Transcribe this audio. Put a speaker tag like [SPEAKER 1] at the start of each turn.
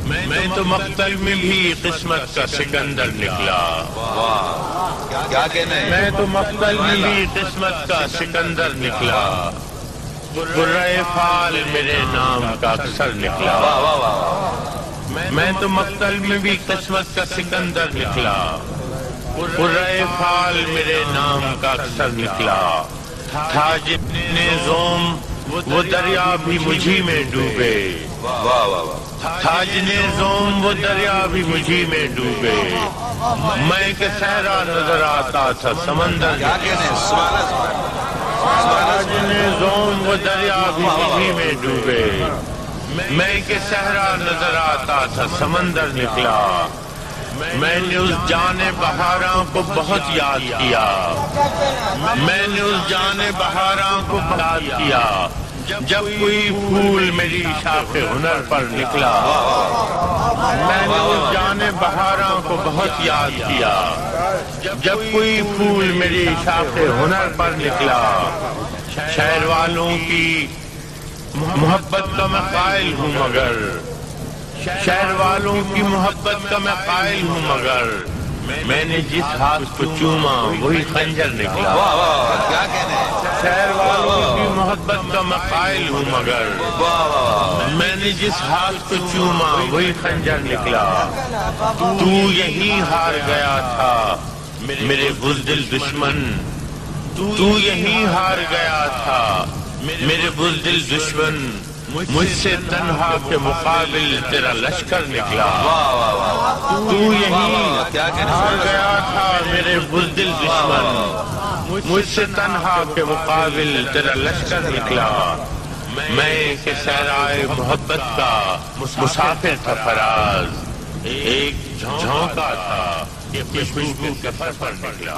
[SPEAKER 1] میں تو مقتل میں بھی قسمت کا سکندر نکلا.
[SPEAKER 2] کیا کہنا ہے؟
[SPEAKER 1] میں تو مقتل میں بھی قسمت کا سکندر نکلا. برائے فال میرے نام کا اکثر نکلا. میں تو مقتل میں بھی قسمت کا سکندر نکلا. برائے فال میرے نام کا اکثر نکلا. تھا جتنے زوم وہ دریا بھی مجھی میں ڈوبے. تھا جتنے زوم وہ دریا بھی مجھی میں ڈوبے. میں کہ صحرا نظر آتا تھا سمندر.
[SPEAKER 2] کیا کہنا ہے؟
[SPEAKER 1] تھا جتنے زوم وہ دریا بھی مجھی میں ڈوبے. میں کہ صحرا نظر آتا تھا سمندر نکلا. میں نے اس جان بہاراں کو بہت یاد کیا. میں نے اس جان بہاراں کو یاد کیا. جب کوئی پھول میری شاخ ہنر پر نکلا. میں نے اس جان بہاراں کو بہت یاد کیا. جب کوئی پھول میری شاخ ہنر پر نکلا. شہر والوں کی محبت کا میں قائل ہوں مگر. شہر والوں کی محبت کا میں قائل ہوں مگر. میں نے جس ہاتھ کو چوما وہی خنجر نکلا.
[SPEAKER 2] کیا کہنا ہے؟
[SPEAKER 1] شہر والوں کی محبت کا میں قائل ہوں مگر. میں نے جس ہاتھ کو چوما وہی خنجر نکلا. تو یہی ہار گیا تھا میرے بزدل دشمن. تو یہی ہار گیا تھا میرے بزدل دشمن. مجھ سے تنہا کے مقابل تیرا لشکر نکلا. تو یہی ہار گیا تھا میرے بزدل دشمن. مجھ سے تنہا کے مقابل تیرا لشکر نکلا. میں کہ صحرائے محبت کا مسافر تھا فراز. ایک جھونکا تھا کہ خوشبو کے سفر پر نکلا.